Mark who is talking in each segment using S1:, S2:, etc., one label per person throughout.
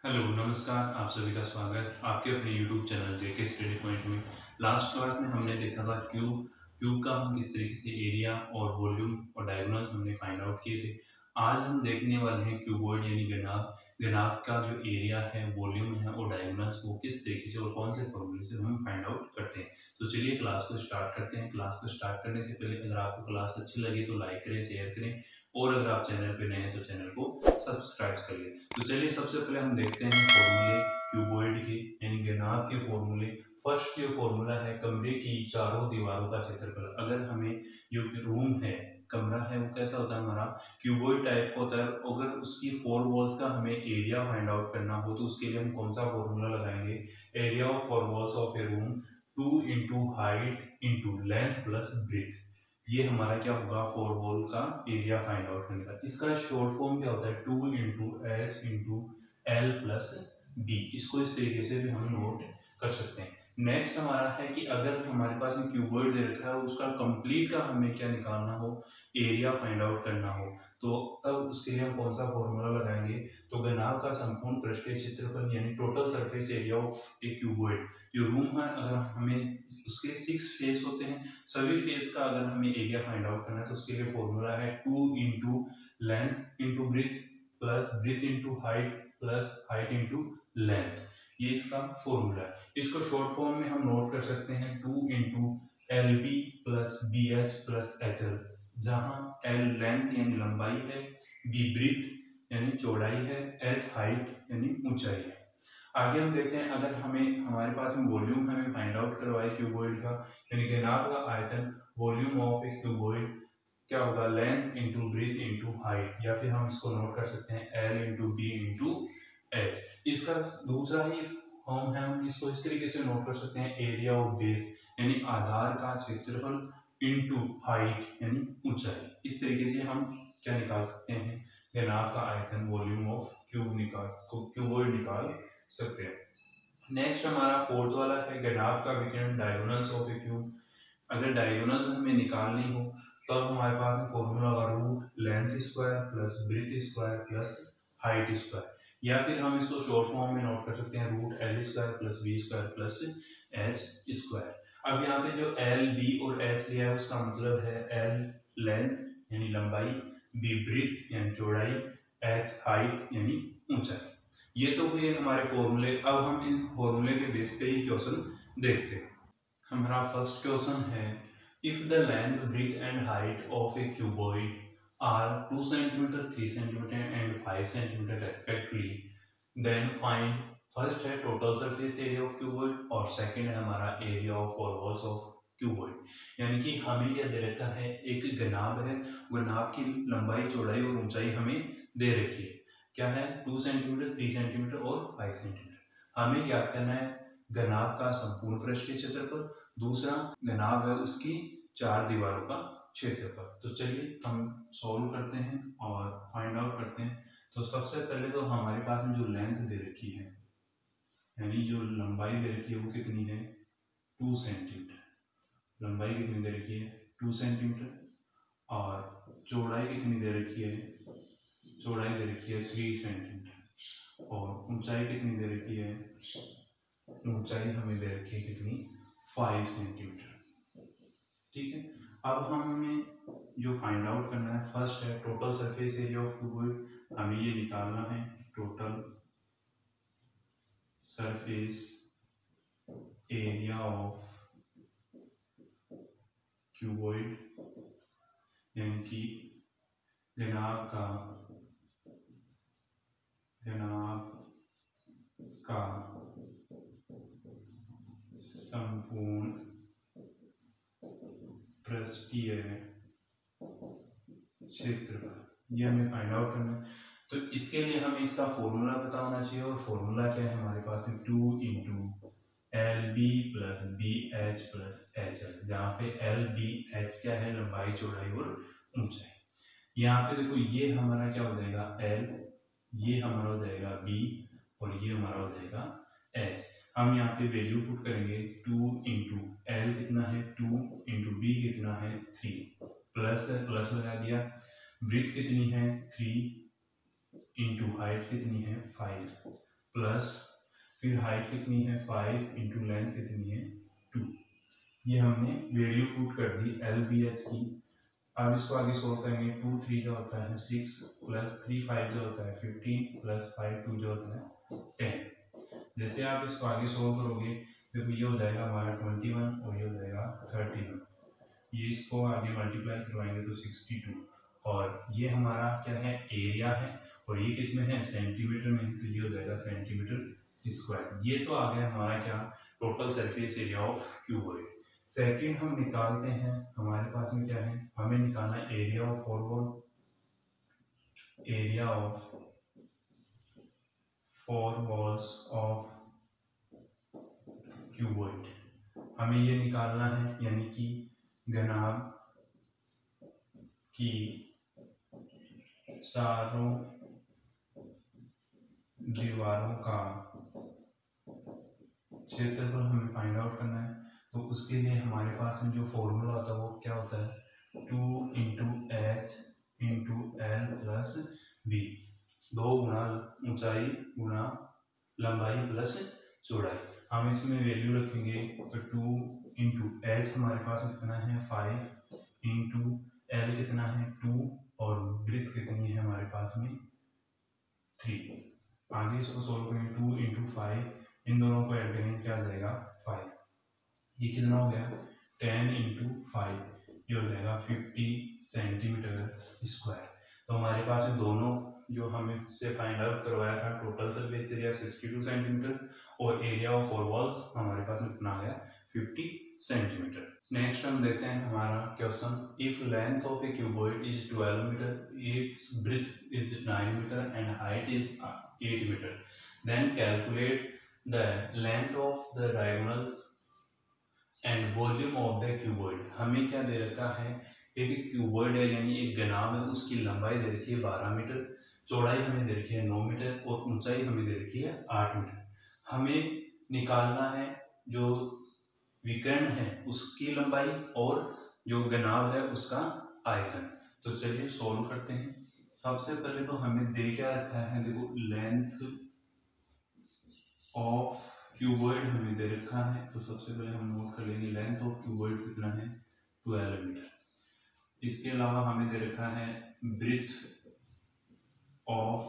S1: Hello, नमस्कार। आप सभी का स्वागत आपके अपने यूट्यूब चैनल जेके स्टडी पॉइंट में। लास्ट क्लास में हमने देखा था क्यूब क्यूब का हम किस तरीके से एरिया और वॉल्यूम और डायगोनल्स हमने फाइंड आउट किए थे। आज हम देखने वाले हैं क्यूबॉइड यानी घनाभ। घनाभ का जो एरिया है, वॉल्यूम है और डायगोनल्स वो किस तरीके से और कौन से फॉर्मूले से हम फाइंड आउट करते हैं। तो चलिए क्लास को स्टार्ट करते हैं। क्लास को स्टार्ट करने से पहले अगर आपको क्लास अच्छी लगी तो लाइक करें, शेयर करें और अगर आप चैनल पे नए हैं तो चैनल को सब्सक्राइब कर लें। तो चलिए सबसे पहले हम देखते हैं फॉर्मूले क्यूबॉइड के यानी घनाभ के फॉर्मूले। फर्स्ट जो फॉर्मूला है कमरे की चारों दीवारों का क्षेत्रफल। अगर हमें जो रूम है, कमरा है, वो कैसा होता है हमारा क्यूबॉइड टाइप का होता है। अगर उसकी फोर वॉल्स का हमें एरिया फाइंड आउट करना हो तो उसके लिए हम कौन सा फॉर्मूला लगाएंगे? Area of four walls of a room 2 into height into length plus breadth. ये हमारा क्या होगा? फोर वॉल का एरिया फाइंड आउट करने का। इसका शॉर्ट फॉर्म क्या होता है? 2 into H into L plus B. इसको इस तरीके से भी हम नोट कर सकते हैं। नेक्स्ट हमारा है कि अगर हमारे पास में क्यूबॉइड दे रखा है उसका कंप्लीट का हमें क्या निकालना हो, एरिया फाइंड आउट करना हो, तो तब उसके लिए हम कौन सा फॉर्मूला लगाएंगे? तो घनाभ का संपूर्ण पृष्ठीय क्षेत्रफल यानी total surface area of a cuboid. जो रूम है अगर हमें उसके 6 फेस होते हैं, सभी फेस का अगर हमें एरिया फाइंड आउट करना है तो उसके लिए फॉर्मूला है 2 into length into breadth plus breadth into height plus height into length. ये इसका फॉर्मूला है। इसको शॉर्ट फॉर्म में हम नोट कर सकते हैं 2 into L B plus B H plus H L, जहाँ एल लेंथ यानी लंबाई है, बी ब्रीथ यानी चौड़ाई है, एच हाइट यानी ऊंचाई है। आगे हम देखते हैं अगर हमें हमारे पास में वॉल्यूम हमें फाइंड आउट करवाए क्यूबॉइड का यानी घनाभ का आयतन, वॉल्यूम ऑफ ए क्यूबॉइड क्या होगा? Length into breadth into height, या फिर हम इसको नोट कर सकते हैं L into B into H. इसका दूसरा ही फॉर्म है, हम इसको इस तरीके से नोट कर सकते हैं एरिया ऑफ बेस यानी आधार का क्षेत्रफल इंटू हाइट यानी ऊंचाई। इस तरीके से हम क्या निकाल सकते हैं? घनाभ का आयतन, वॉल्यूम ऑफ क्यूबॉइड निकाल सकते हैं। नेक्स्ट हमारा फोर्थ वाला है घनाभ का विकर्ण, डायगोनल्स ऑफ ए क्यूब। अगर डायगोनल्स हमें निकालनी हो तब हमारे पास में फॉर्मूला होगा root length square plus breadth square plus height square, या फिर हम इसको शॉर्ट फॉर्म में नोट कर सकते हैं root L square plus B square plus H square. अब यहाँ पे जो एल बी और एच लिया है उसका मतलब है एल लेंथ यानी लंबाई, बी ब्रीथ यानी चौड़ाई, एच हाइट यानी ऊंचाई। ये तो हुए हमारे फॉर्मूले। अब हम इन फॉर्मूले के बेस पे ही क्वेश्चन देखते हैं। हमारा फर्स्ट क्वेश्चन है if the length breadth and height of a cuboid are 2 centimetre 3 centimetre and 5 centimetre respectively, then find. First है total surface area of cuboid और सेकंड है हमारा area of four walls of cuboid. यानी कि हमें क्या दे रखा है? एक घनाभ है, घनाभ की लंबाई चौड़ाई और ऊंचाई हमें दे रखी है। क्या है? 2 सेंटीमीटर 3 सेंटीमीटर और 5 सेंटीमीटर। हमें ज्ञात करना है घनाभ का संपूर्ण पृष्ठीय क्षेत्रफल, दूसरा घनाभ है उसकी चार दीवारों का क्षेत्रफल। तो चलिए हम सॉल्व करते हैं और फाइंड आउट करते हैं। तो सबसे पहले तो हमारे पास में जो लेंथ दे रखी है यानी जो लंबाई दे रखी है वो कितनी है? 2 सेंटीमीटर। लंबाई कितनी दे रखी है? 2 सेंटीमीटर। और चौड़ाई कितनी दे रखी है? चौड़ाई दे रखी है 3 सेंटीमीटर। और ऊंचाई कितनी दे रखी है? ऊंचाई हमें दे रखी है कितनी? 5 सेंटीमीटर। ठीक है। अब हमें जो फाइंड आउट करना है फर्स्ट है total surface area of cuboid. हमें ये निकालना है total surface area of cuboid यानी कि घनाभ का संपूर्ण पृष्ठीय क्षेत्रफल, ये हमें फाइंड आउट करना है। तो इसके लिए हमें इसका फॉर्मूला पता होना चाहिए और फॉर्मूला क्या है हमारे पास में? 2 into L B plus B H plus H L, जहाँ पे एल बी एच क्या है? लंबाई चौड़ाई और ऊंचाई। यहाँ पे देखो ये हमारा क्या हो जाएगा? एल, ये हमारा हो जाएगा बी और ये हमारा हो जाएगा एच। हम यहाँ पे वैल्यू पुट करेंगे 2 इंटू एल कितना है? 2 इंटू बी कितना है? 3 प्लस है, प्लस लगा दिया। ब्रीथ कितनी है? 3 इंटू हाइट कितनी है? 5 प्लस फिर हाइट कितनी है 5 इंटू लेंथ कितनी है 2। ये हमने वैल्यू पुट कर दी एल बी एच की। अब इसको आगे सोल्व करेंगे। 2 3 जो होता है 6 प्लस 3 5 जो होता है 15 प्लस 5 2 जो होता है 10। जैसे आप इसको आगे सोल्व करोगे तो ये हो जाएगा हमारा 21 और ये हो जाएगा 31। ये इसको आगे मल्टीप्लाई करवाएंगे तो 62। और ये हमारा क्या है एरिया है और ये किस में है सेंटीमीटर में है, तो ये हो जाएगा सेंटीमीटर स्क्वायर। ये तो आ गया हमारा क्या total surface area of cuboid. Second हम निकालते हैं, हमारे पास में क्या है, हमें निकालना area of four wall, area of four walls of cuboid हमें ये निकालना है, यानी कि घनाभ की चारों दीवारों का क्षेत्रफल हमें फाइंड आउट करना है। तो उसके लिए हमारे पास में जो फॉर्मूला होता है वो क्या होता है 2 into H into L plus B. 2 गुना ऊंचाई गुना लंबाई प्लस चौड़ाई। हम इसमें वैल्यू रखेंगे तो 2 इंटू एच हमारे पास कितना है 5 इंटू एल कितना है 2 और ब्रेथ कितनी है हमारे पास में 3। आगे इसको सोल्व करेंगे 2 इंटू 5 इन दोनों को ऐड करेंगे क्या आ जाएगा 5। ये कितना हो गया 10 इंटू 5 ये हो जाएगा 50 सेंटीमीटर स्क्वायर। तो हमारे पास दोनों जो हमें से फाइंड आउट करवाया था टोटल सरफेस एरिया 62 सेंटीमीटर और एरिया ऑफ फोर वॉल्स हमारे पास में कितना आ गया 50 सेंटीमीटर। नेक्स्ट हम देखते हैं हमारा question, if length of a cuboid is 12 metre, its breadth is 9 metre and height is 8 metre, then calculate the length of the diagonals and volume of the cuboid. हमें क्या दे रखा है, एक क्यूबॉइड है यानी एक घनाभ है, उसकी लंबाई दे रखी है 12 मीटर, चौड़ाई हमें दे रखी है 9 मीटर और ऊंचाई हमें दे रखी है 8 मीटर। हमें निकालना है जो विकर्ण है उसकी लंबाई और जो घनाभ है उसका आयतन। तो चलिए सॉल्व करते हैं। सबसे पहले तो हमें दे क्या रखा है, देखो लेंथ ऑफ क्यूबॉइड हमें दे रखा है, तो सबसे पहले हम नोट कर लेंगे लेंथ ऑफ क्यूबॉइड कितना है 12 मीटर। इसके अलावा हमें दे रखा है ब्रेथ ऑफ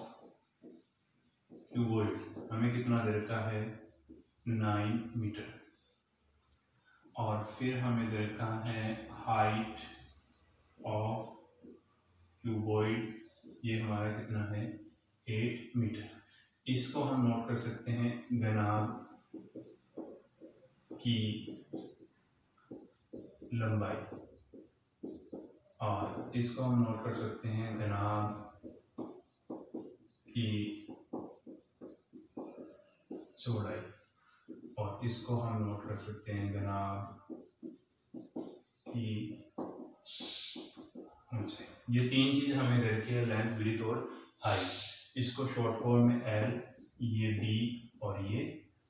S1: क्यूबॉइड हमें कितना दे रखा है 9 मीटर। और फिर हमें दे रखा है हाइट ऑफ क्यूबॉइड, ये हमारा कितना है 8 मीटर। इसको हम नोट कर सकते हैं घनाभ की लंबाई और इसको हम नोट कर सकते हैं घनाभ की चौड़ाई और इसको हम नोट कर सकते हैं घनाभ की ऊंचाई। ये तीन चीज हमें दे रखी है लेंथ ब्रेथ और हाइट। इसको शॉर्ट फॉर्म में एल, ये बी और ये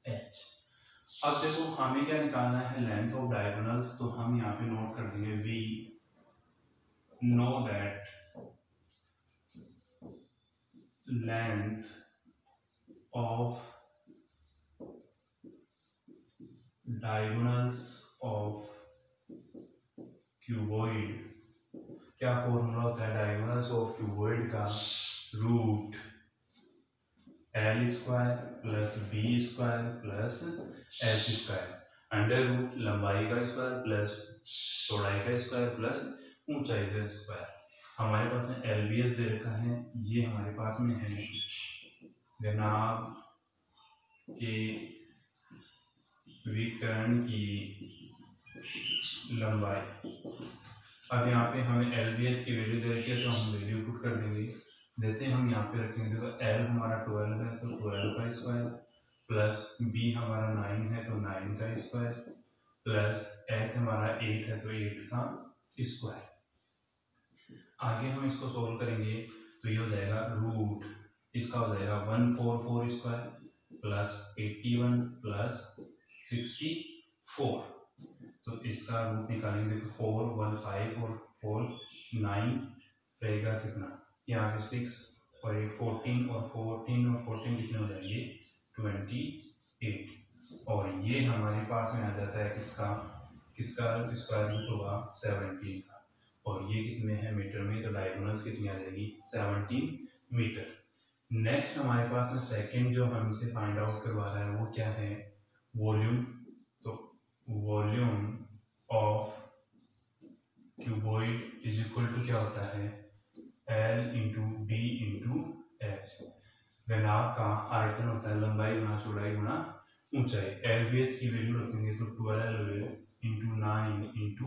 S1: एच। अब देखो हमें क्या निकालना है लेंथ ऑफ डायगोनल्स, तो हम यहाँ पे नोट कर देंगे we know that length of diagonals of cuboid, क्या फॉर्मूला होता है डायगोनल्स ऑफ क्यूबॉइड का, root L square plus B square plus H square under root लंबाई का स्क्वायर प्लस चौड़ाई का स्क्वायर प्लस ऊंचाई का स्क्वायर। हमारे पास में एल बी एस दे रखा है, ये हमारे पास में है घनाभ के विकर्ण की लंबाई। अब यहाँ पे हमें एल बी एच की वैल्यू दे रखी है तो हम वैल्यू पुट कर देंगे। जैसे हम यहाँ पे रखेंगे देखो एल हमारा 12 है तो 12 का स्क्वायर प्लस बी हमारा 9 है तो 9 का स्क्वायर प्लस एच हमारा 8 है तो 8 का स्क्वायर। आगे हम इसको सोल्व करेंगे तो ये हो जाएगा रूट, इसका हो जाएगा 144 स्क्वायर प्लस 81 प्लस 64। तो इसका रूट निकालेंगे देखो 4 1 5 और 4 9 रहेगा कितना, यहाँ पे 6 और 14 और 14 और 14 कितने हो जाएंगे 28 और ये हमारे पास में आ जाता है किसका किसका स्क्वायर रूट होगा 17 का और ये किस में है मीटर में, तो डायगोनल्स कितनी आ जाएगी 17 मीटर। नेक्स्ट हमारे पास में सेकंड जो हमसे फाइंड आउट करवा रहा है वो क्या है वॉल्यूम। तो volume of cuboid is equal to क्या होता है L into D into H. घनाभ का आयतन होता है लंबाई गुना चौड़ाई गुना ऊंचाई। एल बी एच की वैल्यू रखेंगे तो 12 इंटू 9 इंटू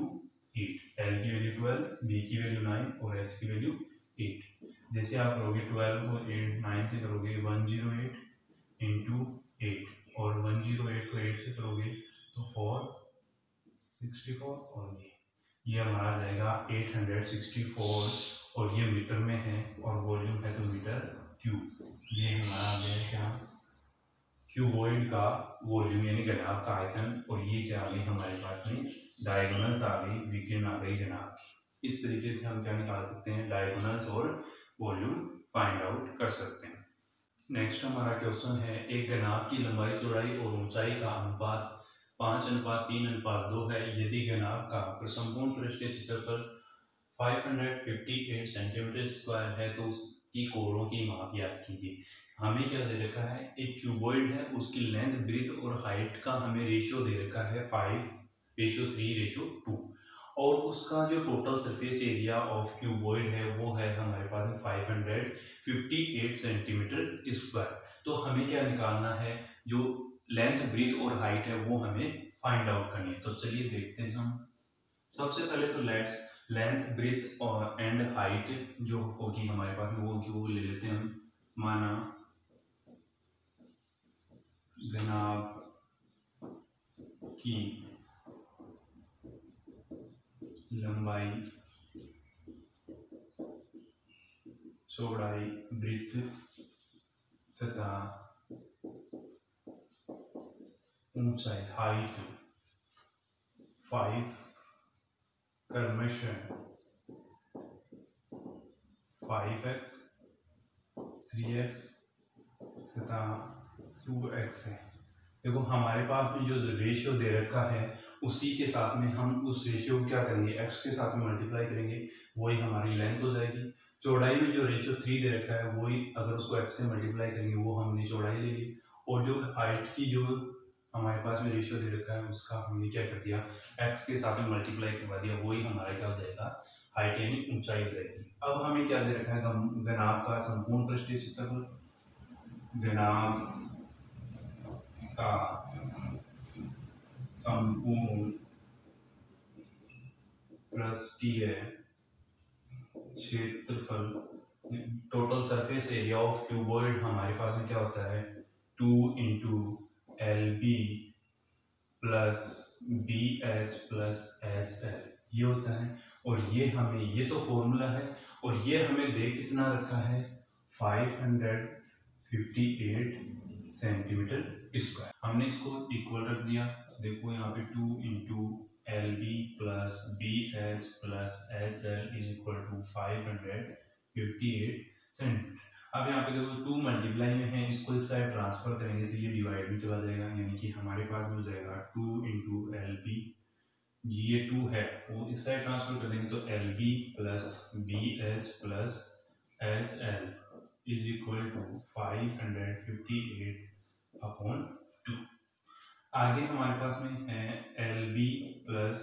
S1: 8। एल की वैल्यू 12, बी की वैल्यू 9 और एच की वैल्यू 8। जैसे आप करोगे 12 को 9 से करोगे 108 इंटू 8 और 108 को 8 से करोगे तो 464 और ये हमारा आ जाएगा 864 और ये मीटर में है और वॉल्यूम है तो मीटर क्यूब। ये हमारा आ गया क्या क्यूबॉइड का वॉल्यूम यानी घनाभ का आयतन और ये क्या आ गई हमारे पास में डायगोनल्स आ गई, विकिरण आ गई घनाभ की। इस तरीके से हम क्या निकाल सकते हैं डायगोनल्स और वॉल्यूम फाइंड आउट कर सकते हैं। नेक्स्ट हमारा क्वेश्चन है एक घनाभ की लंबाई चौड़ाई और ऊंचाई का अनुपात 5:3:2 है। यदि घनाभ का प्रसंपूर्ण पृष्ठीय क्षेत्रफल 558 सेंटीमीटर स्क्वायर है तो उसकी कोणों की माप याद कीजिए। हमें क्या दे रखा है एक क्यूबॉइड है उसकी लेंथ ब्रीथ और हाइट का हमें रेशियो दे रखा है 5:3:2 और उसका जो total surface area of cuboid है वो है हमारे पास में 558 सेंटीमीटर स्क्वायर। तो हमें क्या निकालना है जो लेंथ ब्रीथ और हाइट है वो हमें फाइंड आउट करनी है। तो चलिए देखते हैं हम। सबसे पहले तो लेंथ ब्रीथ और एंड हाइट जो होगी हमारे पास में वो होगी वो ले लेते हैं हम। माना घनाभ की लंबाई चौड़ाई ब्रीथ तथा ऊंचाई हाइट 5 क्रमशः 5x 3x तथा 2x है। देखो हमारे पास में जो रेशियो दे रखा है उसी के साथ में हम उस रेशियो को क्या करेंगे x के साथ में मल्टीप्लाई करेंगे वही हमारी लेंथ हो जाएगी। चौड़ाई में जो रेशियो 3 दे रखा है वही अगर उसको x से मल्टीप्लाई करेंगे वो हमने चौड़ाई ले ली और जो हाइट की जो हमारे पास में रेशियो दे रखा है उसका हमने क्या कर दिया x के साथ में मल्टीप्लाई करवा दिया वही हमारा क्या हो जाएगा हाइट यानी ऊंचाई हो जाएगी। अब हमें क्या दे रखा है घनाभ का संपूर्ण पृष्ठीय क्षेत्रफल। घनाभ का संपूर्ण पृष्ठीय क्षेत्रफल total surface area of cuboid हमारे पास में क्या होता है 2 into LB plus BH plus HL ये होता है और ये हमें ये तो फॉर्मूला है और ये हमें दे कितना रखा है 558 सेंटीमीटर स्क्वायर। हमने इसको इक्वल रख दिया। देखो यहाँ पे 2 into LB plus BH plus HL is equal to 558 centimetre. अब यहाँ पे देखो 2 मल्टीप्लाई में है इसको इस साइड ट्रांसफर करेंगे तो ये डिवाइड में चला जाएगा यानी कि हमारे पास हो जाएगा 2 इंटू LB ये 2 है वो इस साइड ट्रांसफर कर देंगे तो LB plus BH plus HL is equal to 558 upon 2। आगे हमारे पास में है LB plus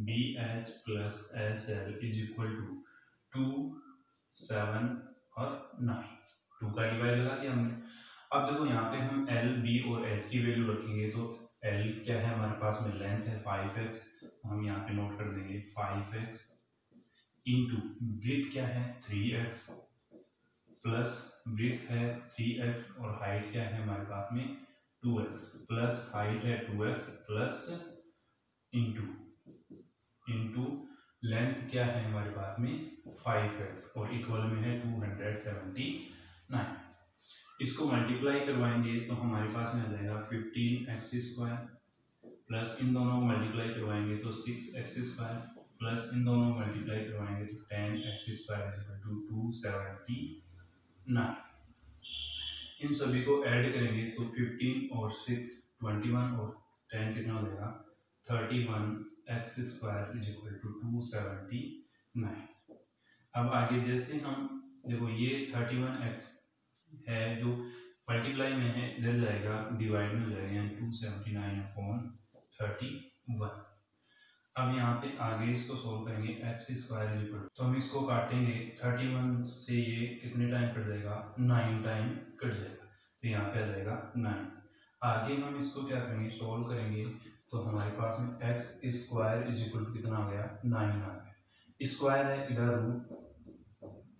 S1: BH plus HL is equal to 2 7 और 9 2 का डिवाइड लगा दिया हमने। अब देखो यहाँ पे हम L B और H की वैल्यू रखेंगे तो L क्या है हमारे पास में लेंथ है 5x हम यहाँ पे नोट कर देंगे 5x इंटू ब्रीथ क्या है 3x प्लस ब्रीथ है 3x और हाइट क्या है हमारे पास में 2x प्लस हाइट है 2x प्लस इंटू लेंथ क्या है हमारे पास में 5x और इक्वल में है 279। इसको मल्टीप्लाई करवाएंगे तो हमारे पास में आ जाएगा 15x स्क्वायर प्लस इन दोनों को मल्टीप्लाई करवाएंगे तो 6x स्क्वायर प्लस इन दोनों को मल्टीप्लाई करवाएंगे तो 10x स्क्वायर इक्वल टू 279। इन सभी को ऐड करेंगे तो 15 और 6 21 और 10 कितना हो जाएगा 31 X square is equal to 279। अब आगे जैसे हम देखो ये 31 एक्स है जो मल्टीप्लाई में है इधर जाएगा डिवाइड में हो जाएगा यानी 279 अपॉन 31। अब यहाँ पे आगे इसको सोल्व करेंगे एक्स स्क्वायर इज इक्वल तो हम इसको काटेंगे 31 से ये कितने टाइम कट जाएगा 9 टाइम कट जाएगा तो यहाँ पे आ जाएगा 9। आगे हम इसको क्या करेंगे सोल्व करेंगे तो हमारे पास में X square is equal to कितना आ गया 9 आ गया। स्क्वायर है इधर रूट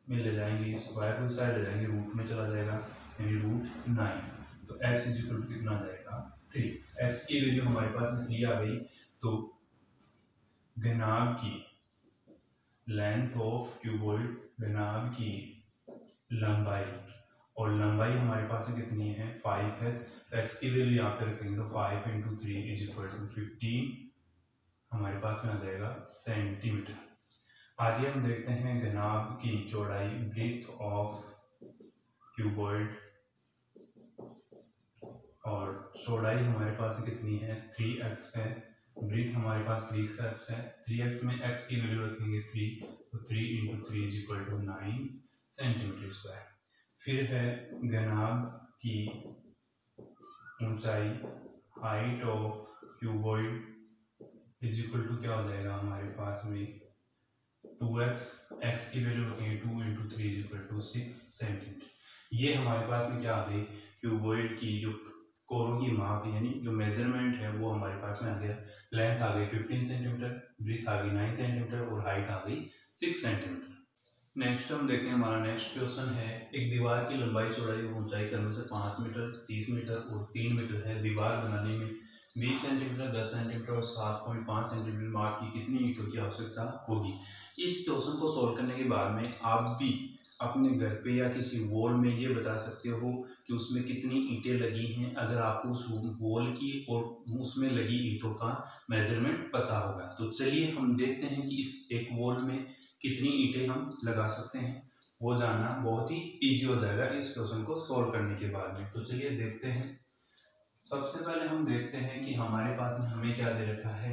S1: में ले जाएंगे स्क्वायर को साइड ले जाएंगे रूट में चला जाएगा यानी रूट 9 तो एक्स इज इक्वल टू कितना आ जाएगा 3। एक्स की वैल्यू हमारे पास में 3 आ गई तो घनाभ की लेंथ ऑफ क्यूबॉइड घनाभ की लंबाई और लंबाई हमारे पास में कितनी है 5x x की वैल्यू यहाँ पे रखेंगे तो 5 इंटू 3 इज इक्वल टू 15 हमारे पास में आ जाएगा सेंटीमीटर। आगे हम देखते हैं घनाभ की चौड़ाई ब्रेथ ऑफ क्यूबॉइड और चौड़ाई हमारे पास में कितनी है 3x है ब्रेथ हमारे पास 3x है 3x में x की वैल्यू रखेंगे 3 तो 3 into 3 is equal to 9 centimetre square. फिर है घनाभ की ऊंचाई height of cuboid is equal to क्या हो जाएगा हमारे पास में 2x x की वैल्यू रखेंगे 2 into 3 is equal to 6 centimetre. ये हमारे पास में क्या आ गई क्यूबॉइड की जो कोरों की माप यानी जो मेजरमेंट है वो हमारे पास में आ गया। लेंथ आ गई 15 सेंटीमीटर ब्रेथ आ गई 9 सेंटीमीटर और हाइट आ गई 6 सेंटीमीटर। नेक्स्ट हम देखते हैं हमारा नेक्स्ट क्वेश्चन है एक दीवार की लंबाई चौड़ाई और ऊंचाई क्रम से 5 मीटर 30 मीटर और 3 मीटर है। दीवार बनाने में 20 सेंटीमीटर 10 सेंटीमीटर और 7.5 सेंटीमीटर माप की कितनी ईंटों की आवश्यकता होगी। इस क्वेश्चन को सोल्व करने के बाद में आप भी अपने घर पे या किसी वॉल में ये बता सकते हो कि उसमें कितनी ईंटें लगी हैं अगर आपको उस वॉल की और उसमें लगी ईंटों का मेजरमेंट पता होगा। तो चलिए हम देखते हैं कि इस एक वॉल में कितनी ईंटें हम लगा सकते हैं वो जानना बहुत ही ईजी हो जाएगा इस क्वेश्चन को सोल्व करने के बाद में। तो चलिए देखते हैं। सबसे पहले हम देखते हैं कि हमारे पास में हमें क्या दे रखा है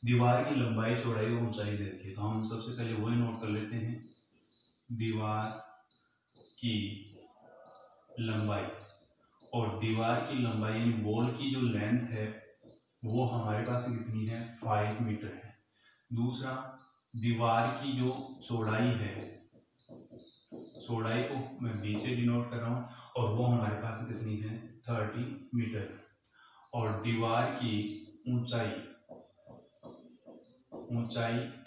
S1: दीवार की लंबाई चौड़ाई और ऊंचाई दे रखी है। तो हम सबसे पहले वही नोट कर लेते हैं दीवार की लंबाई और दीवार की लंबाई यानी वॉल की जो लेंथ है वो हमारे पास कितनी है 5 मीटर है। दूसरा दीवार की जो चौड़ाई है चौड़ाई को मैं b से डिनोट कर रहा हूँ और वो हमारे पास कितनी है 30 मीटर और दीवार की ऊंचाई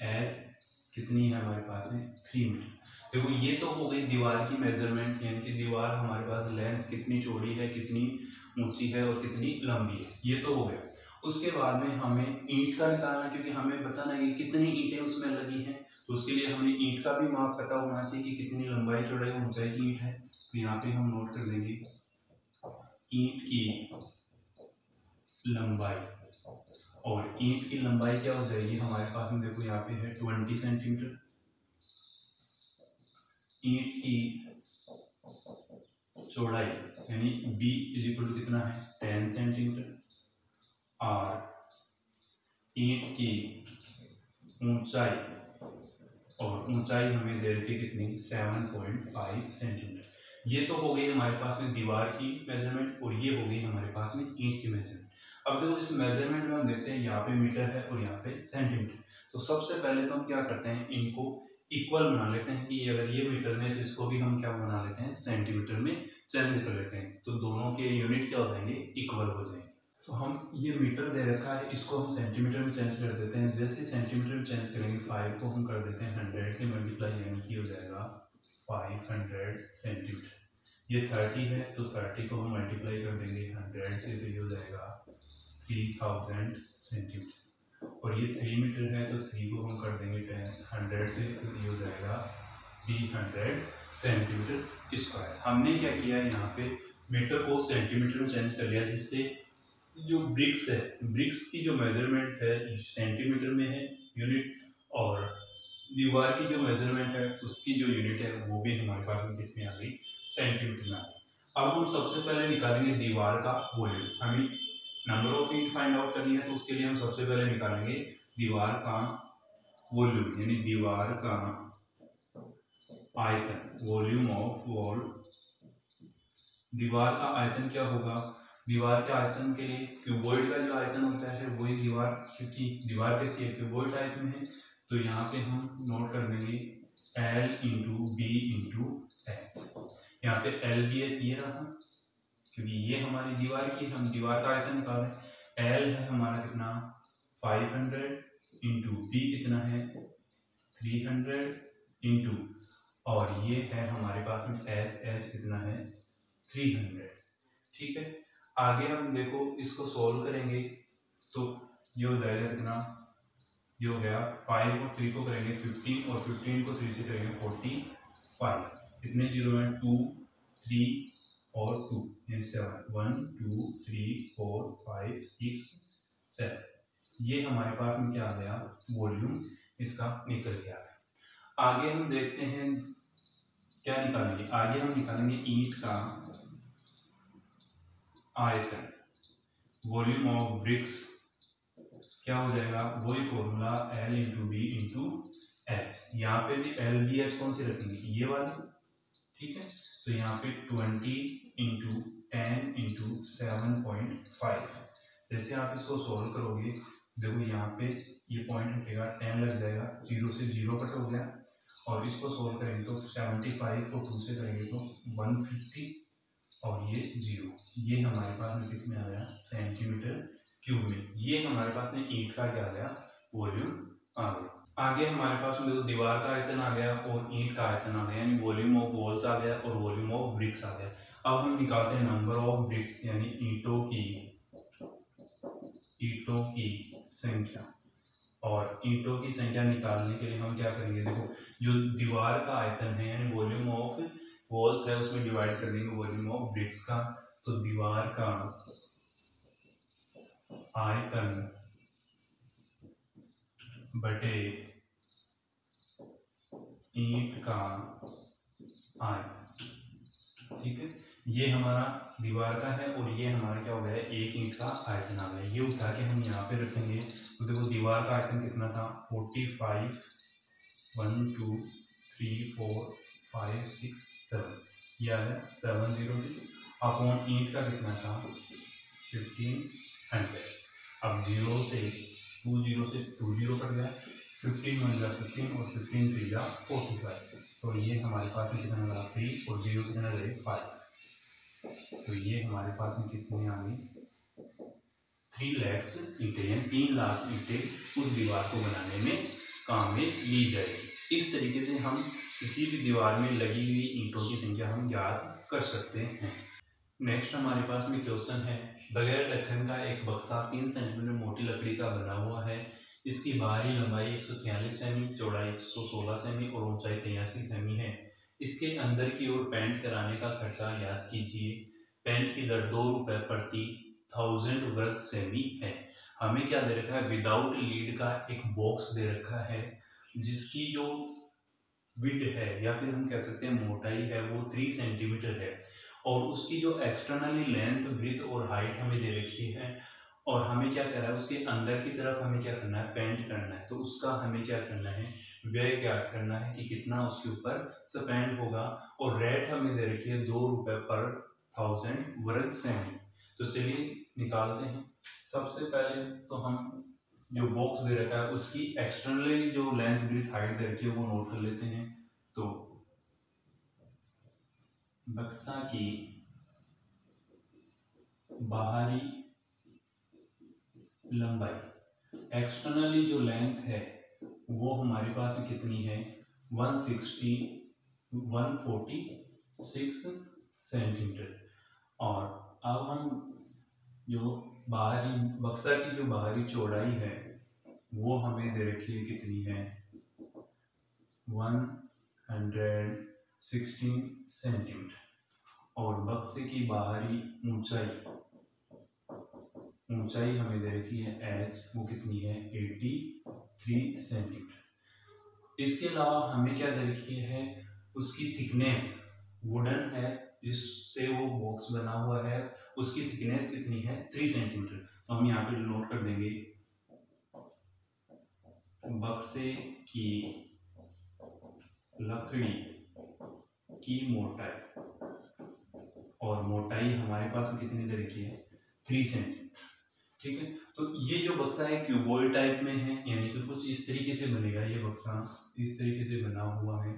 S1: एज कितनी है हमारे पास में 3 मीटर। देखो ये तो हो गई दीवार की मेजरमेंट यानी कि दीवार हमारे पास लेंथ कितनी चौड़ी है कितनी ऊंची है और कितनी लंबी है ये तो हो गया। उसके बाद में हमें ईंट का निकालना क्योंकि हमें बताना है कि कितनी ईंटें उसमें लगी हैं तो उसके लिए हमें ईंट का भी माप पता होना चाहिए कि कितनी लंबाई चौड़ाई और ऊंचाई की ईंट है। तो यहाँ पे हम नोट कर देंगे ईंट की लंबाई और ईंट की लंबाई क्या हो जाएगी हमारे पास में देखो यहाँ पे है 20 सेंटीमीटर। ईंट की चौड़ाई यानी b इज इक्वल टू कितना है 10 सेंटीमीटर और ईंट की ऊंचाई और ऊंचाई हमें दे रखी कितनी 7.5 सेंटीमीटर। ये तो हो गई हमारे पास में दीवार की मेजरमेंट और ये हो गई हमारे पास में ईंट की मेजरमेंट। अब देखो इस मेजरमेंट में हम देखते हैं यहाँ पे मीटर है और यहाँ पे सेंटीमीटर। तो सबसे पहले तो हम क्या करते हैं इनको इक्वल बना लेते हैं कि अगर ये मीटर में तो इसको भी हम क्या बना लेते हैं सेंटीमीटर में चेंज कर लेते हैं तो दोनों के यूनिट क्या हो जाएंगे इक्वल हो जाएंगे। तो हम ये मीटर दे रखा है इसको हम सेंटीमीटर में चेंज कर देते हैं। जैसे सेंटीमीटर में चेंज करेंगे 5 को हम कर देते हैं 100 से मल्टीप्लाई यानी कि हो जाएगा 500 सेंटीमीटर। ये 30 है तो 30 को हम मल्टीप्लाई कर देंगे 100 से तो ये हो जाएगा 3000 सेंटीमीटर और ये 3 मीटर है तो 3 को हम कर देंगे 100 से तो ये हो जाएगा 300 सेंटीमीटर स्क्वायर। हमने क्या किया यहाँ पे मीटर को सेंटीमीटर में चेंज कर लिया जिससे जो ब्रिक्स है ब्रिक्स की जो मेजरमेंट है सेंटीमीटर में है यूनिट और दीवार की जो मेजरमेंट है उसकी जो यूनिट है वो भी हमारे पास में किसमें आ गई सेंटीमीटर में आ गई। अब हम सबसे पहले निकालेंगे दीवार का वॉल्यूम। हमें नंबर ऑफ ईंट फाइंड आउट करनी है, तो उसके लिए हम सबसे पहले निकालेंगे दीवार का वॉल्यूम, यानी दीवार का आयतन, वॉल्यूम ऑफ वॉल। दीवार का आयतन क्या होगा? दीवार के आयतन के लिए क्यूबॉइड का जो आयतन होता है वही दीवार, क्योंकि दीवार कैसी है, क्यूबॉइड टाइप में है, तो यहाँ पे हम नोट कर देंगे L into B into H. यहाँ पे एल बी एच ये रहा, क्योंकि ये हमारी दीवार की, हम दीवार का आयतन निकाल रहे हैं। एल है हमारा कितना 500 इंटू बी कितना है 300 इंटू, और ये है हमारे पास में एच, एच कितना है 300। ठीक है, आगे हम देखो इसको सॉल्व करेंगे तो ये हो जाएगा कितना, ये हो गया 5 और 3 को करेंगे 15 और 15 को 3 से करेंगे 45। कितने जीरो हैं 2 3 और 2 यानी 7, 1 2 3 4 5 6 7। ये हमारे पास में क्या आ गया, वॉल्यूम इसका निकल के आ गया। आगे हम देखते हैं क्या निकालेंगे, आगे हम निकालेंगे ईंट का आयतन, वॉल्यूम ऑफ ब्रिक्स। क्या हो जाएगा, वही formula L into B into H. यहाँ पे भी एल बी एच कौन सी रखेंगे, ये वाली। ठीक है, तो यहाँ पे 20 इंटू 10 इंटू 7.5। जैसे आप इसको सोल्व करोगे, देखो यहाँ पे ये पॉइंट हटेगा, 10 लग जाएगा, 0 से 0 कट हो गया, और इसको सोल्व करेंगे तो 75 को 2 से करेंगे तो 150, और ये 0। ये हमारे पास में किस में आ गया, सेंटीमीटर क्यूब में। ये हमारे पास में ईंट का क्या आ गया, वॉल्यूम आ गया। आगे हमारे पास में दीवार का आयतन आ गया और ईंट का आयतन आ गया, यानी वॉल्यूम ऑफ वॉल्स आ गया और वॉल्यूम ऑफ ब्रिक्स आ गया। अब हम निकालते हैं नंबर ऑफ ब्रिक्स, यानी ईंटों की संख्या। और ईंटों की संख्या निकालने के लिए हम क्या करेंगे, देखो जो दीवार का आयतन है यानी वॉल्यूम ऑफ वॉल्स है, उसमें डिवाइड कर देंगे वॉल्यूम ऑफ ब्रिक्स का। तो दीवार का आयतन बटे ईंट का आयतन। ठीक है, ये हमारा दीवार का है और ये हमारा क्या हो गया, एक ईंट का आयतन आ गया। ये उठा के हम यहाँ पे रखेंगे, तो देखो दीवार का आयतन कितना था 45, 1 2 3 4 5 6 7, ये आ गया 700 अपॉन ईंट का कितना था 1500। अब 0 से 2 0 से 2 0 कट गया, 15 1 जा 15 और 15 3 जा 45। तो ये हमारे पास में कितना रहा 3 और 0 कितना रहे 5। तो ये हमारे पास में कितनी आ गई 3 लाख ईंटें, यानी 3 लाख ईंटें उस दीवार को बनाने में काम में ली जाएगी। इस तरीके से हम किसी भी दीवार में लगी हुई ईंटों की संख्या हम ज्ञात कर सकते हैं। नेक्स्ट हमारे पास में क्वेश्चन है, बगैर ढक्कन का एक बक्सा 3 सेंटीमीटर मोटी लकड़ी का बना हुआ है। इसकी बाहरी लंबाई 143 सेमी, चौड़ाई 116 सेमी और ऊंचाई 83 सेमी है। इसके अंदर की ओर पेंट कराने का खर्चा याद कीजिए। पेंट की दर 2 रुपये प्रति 1000 वर्ग सेमी है। हमें क्या दे रखा है, विदाउट लीड का एक बॉक्स दे रखा है, जिसकी जो विड्थ है या फिर हम कह सकते हैं मोटाई है वो 3 सेंटीमीटर है, और उसकी जो एक्सटर्नली लेंथ ब्रीथ और हाइट हमें दे रखी है। और हमें क्या करना है, उसके अंदर की तरफ हमें क्या करना है, पेंट करना है। तो उसका हमें क्या करना है, व्यय ज्ञात करना है कि कितना उसके ऊपर स्पेंड होगा। और रेट हमें दे रखी है 2 रुपये पर 1000 वर्ग सेमी। तो चलिए निकालते हैं। सबसे पहले तो हम जो बॉक्स दे रखा है उसकी एक्सटर्नली जो लेंथ ब्रीथ हाइट दे रखी है वो नोट कर लेते हैं। तो बक्सा की बाहरी लंबाई, एक्सटर्नली जो लेंथ है वो हमारे पास में कितनी है 146 सेंटीमीटर। और अब हम जो बाहरी बक्सा की जो बाहरी चौड़ाई है वो हमें दे रखी है कितनी है 116 सेंटीमीटर। और बक्से की बाहरी ऊंचाई हमें दे रखी है h, वो कितनी है 83 सेंटीमीटर। इसके अलावा हमें क्या दे रखी है, उसकी थिकनेस वुडन है जिससे वो बॉक्स बना हुआ है उसकी थिकनेस कितनी है 3 सेंटीमीटर। तो हम यहाँ पे नोट कर देंगे बक्से की लकड़ी की मोटाई, और मोटाई हमारे पास कितनी तरह की है 3 सेंटीमीटर। ठीक है, तो ये जो बक्सा है क्यूबॉइड टाइप में है, यानी कि कुछ इस तरीके से बनेगा। ये बक्सा इस तरीके से बना हुआ है।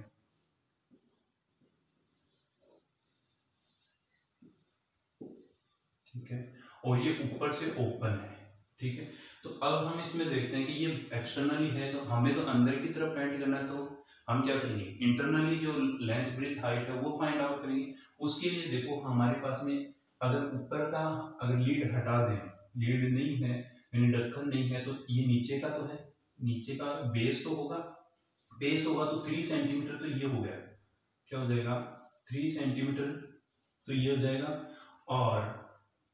S1: ठीक है, और ये ऊपर से ओपन है। ठीक है, तो अब हम इसमें देखते हैं कि ये एक्सटर्नली है, तो हमें तो अंदर की तरफ पेंट करना है, तो हम क्या करेंगे इंटरनली जो लेंथ ब्रेथ हाइट है वो फाइंड आउट करेंगे। उसके लिए देखो हमारे पास में अगर ऊपर का अगर लीड हटा दें, लीड नहीं है यानी ढक्कन नहीं है, तो ये नीचे का तो है, नीचे का बेस तो होगा, बेस होगा तो 3 सेंटीमीटर, तो ये हो गया क्या हो जाएगा 3 सेंटीमीटर, तो ये हो जाएगा। और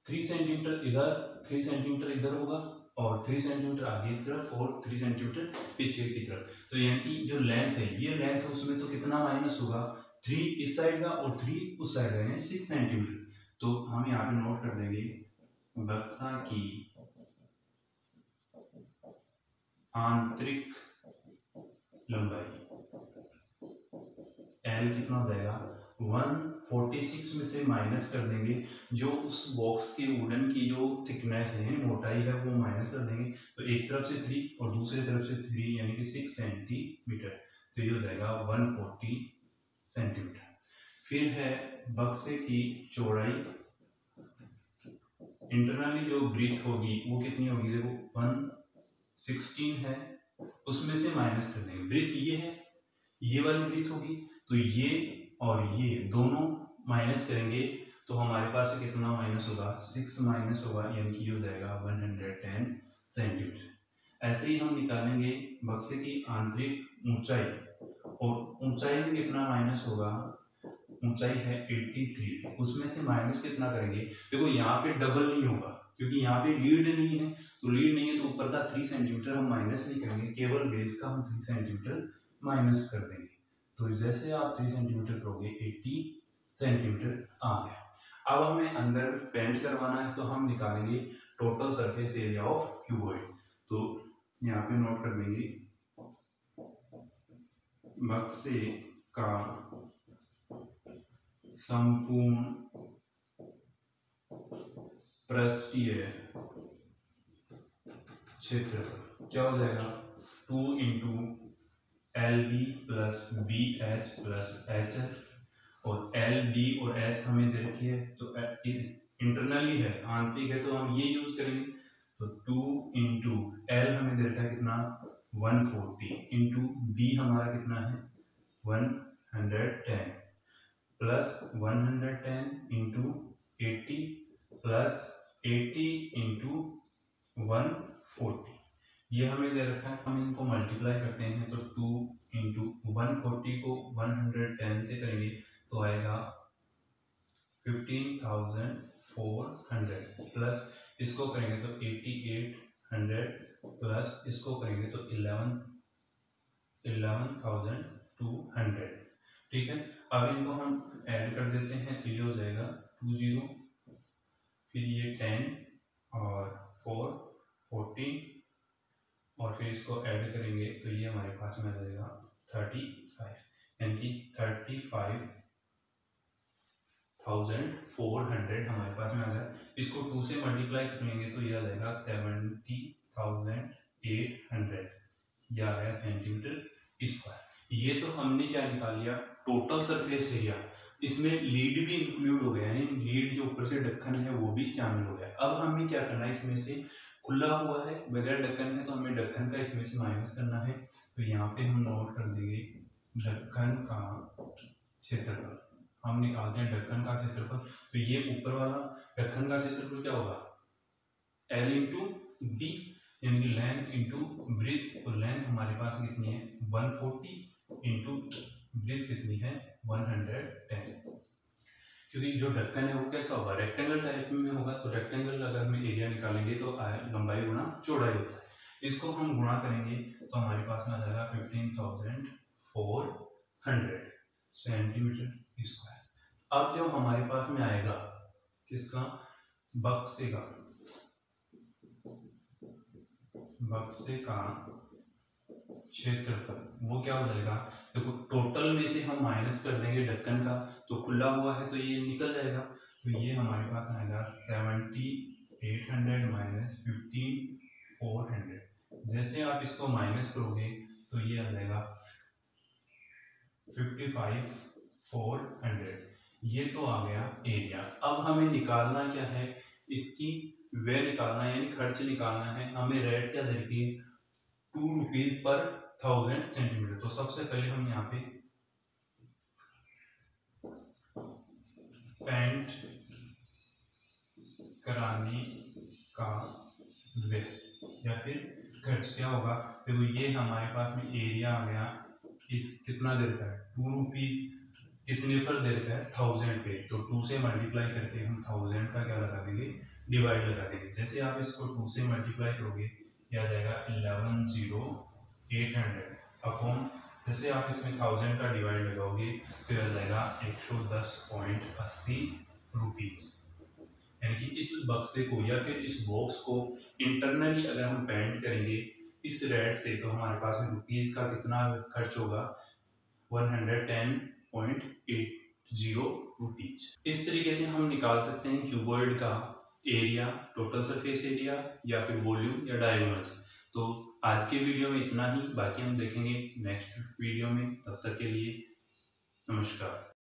S1: 3 सेंटीमीटर इधर, 3 सेंटीमीटर इधर होगा, और 3 सेंटीमीटर आगे की तरफ और 3 सेंटीमीटर पीछे की तरफ। तो यानी कि जो लेंथ है ये लेंथ है उसमें तो कितना माइनस होगा 3 इस साइड का और 3 उस साइड का, यानी 6 सेंटीमीटर। तो हम यहाँ पे नोट कर देंगे बक्सा की आंतरिक लंबाई L कितना हो जाएगा 146 में से माइनस कर देंगे जो उस बॉक्स के वुडन की जो थिकनेस है मोटाई है वो माइनस कर देंगे। तो एक तरफ से 3 और दूसरी तरफ से 3 यानी कि 6 सेंटीमीटर, तो ये हो जाएगा 140 सेंटीमीटर। फिर है बक्से की चौड़ाई, इंटरनली जो ब्रीथ होगी वो कितनी होगी, देखो 116 है, उसमें से माइनस कर देंगे। ब्रीथ ये है, ये वाली ब्रीथ होगी, तो ये और ये दोनों माइनस करेंगे तो हमारे पास कितना माइनस होगा 6 माइनस होगा, यानी कि ये हो जाएगा 110 सेंटीमीटर। ऐसे ही हम निकालेंगे बक्से की आंतरिक ऊंचाई, और ऊंचाई में कितना माइनस होगा, ऊंचाई है 83, उसमें से माइनस कितना करेंगे, देखो यहाँ पे डबल नहीं होगा क्योंकि यहाँ पे लीड नहीं है, तो लीड नहीं है तो ऊपर का 3 सेंटीमीटर हम माइनस नहीं करेंगे, केवल बेस का हम 3 सेंटीमीटर माइनस कर देंगे। तो जैसे आप 3 सेंटीमीटर करोगे 80 सेंटीमीटर आ गया। अब हमें अंदर पेंट करवाना है, तो हम निकालेंगे total surface area of cuboid. तो यहाँ पे नोट कर देंगे बक्से का संपूर्ण पृष्ठीय क्षेत्र क्या हो जाएगा 2 into LB plus BH plus HF, और LB और H हमें दे रखी है तो इंटरनली है, आंतरिक है तो हम ये यूज करेंगे। तो 2 इंटू L हमें दे रखा है कितना 140 इंटू B हमारा कितना है 110 प्लस 110 इंटू 80 प्लस 80 इंटू 140, ये हमें दे रखा है। हम इनको मल्टीप्लाई करते हैं तो 2 इंटू 140 को 110 से करेंगे तो आएगा 15,400 प्लस इसको करेंगे तो 8800 प्लस इसको करेंगे तो 11,200। ठीक है, अब इनको हम ऐड कर देते हैं तो ये हो जाएगा 20, फिर ये 10 और 4 14, और फिर इसको ऐड करेंगे तो ये हमारे पास में आ जाएगा 35, यानी कि 35,400 हमारे पास में आ जाए। इसको 2 से मल्टीप्लाई करेंगे तो ये आ जाएगा 70,800, यह आया सेंटीमीटर स्क्वायर। ये तो हमने क्या निकाल लिया टोटल सरफेस एरिया, इसमें लीड भी इंक्लूड हो गया, यानी लीड जो ऊपर से ढक्कन है वो भी शामिल हो गया। अब हमें क्या करना है, इसमें से खुला हुआ है बगैर ढक्कन है तो हमें ढक्कन का इसमें से माइनस करना है। तो यहाँ पे हम नोट कर देंगे ढक्कन का क्षेत्रफल, हम निकालते हैं ढक्कन का क्षेत्रफल। तो ये ऊपर वाला ढक्कन का क्षेत्रफल क्या होगा L इंटू बी, यानी कि लेंथ इंटू ब्रीथ, तो लेंथ हमारे पास कितनी है 140 इंटू ब्रीथ कितनी है 110, क्योंकि जो ढक्कन है वो कैसा होगा रेक्टेंगल टाइप में होगा, तो रेक्टेंगल अगर हम एरिया निकालेंगे तो लंबाई गुना चौड़ाई होता है, इसको हम गुणा करेंगे तो हमारे पास में आ जाएगा 15,400 सेंटीमीटर स्क्वायर। अब जो हमारे पास में आएगा किसका, बक्से का क्षेत्रफल वो क्या हो जाएगा। देखो टोटल में से हम माइनस कर देंगे ढक्कन का, तो खुला हुआ है तो ये निकल जाएगा। तो ये हमारे पास आएगा 7800 माइनस 15400। जैसे आप इसको माइनस करोगे तो ये आ जाएगा 55400। ये तो आ गया एरिया। अब हमें निकालना क्या है, इसकी व्यय निकालना है, यानी खर्च निकालना है। हमें रेट क्या दे रखी है, 2 रुपीज पर 1000 सेंटीमीटर। तो सबसे पहले हम यहाँ पे पेंट कराने का व्यय या फिर खर्च क्या होगा। देखो ये हमारे पास में एरिया आ गया, इस कितना दे रखा है 2 रुपीज, कितने पर दे रखा है 1000 पे। तो 2 से मल्टीप्लाई करके हम 1000 का क्या लगा देंगे, डिवाइड लगा देंगे। जैसे आप इसको 2 से मल्टीप्लाई करोगे ये आ जाएगा 11800 अपॉन, जैसे आप इसमें 1000 का डिवाइड लगाओगे तो यह आ जाएगा 110.80 रुपीज। यानी कि इस बक्से को या फिर इस बॉक्स को इंटरनली अगर हम पेंट करेंगे इस रेट से, तो हमारे पास में रुपीज का कितना खर्च होगा, 110.80 रुपीज। इस तरीके से हम निकाल सकते हैं क्यूबॉइड का एरिया, टोटल सरफेस एरिया या फिर वॉल्यूम या डायगोनल्स। तो आज के वीडियो में इतना ही, बाकी हम देखेंगे नेक्स्ट वीडियो में। तब तक के लिए नमस्कार।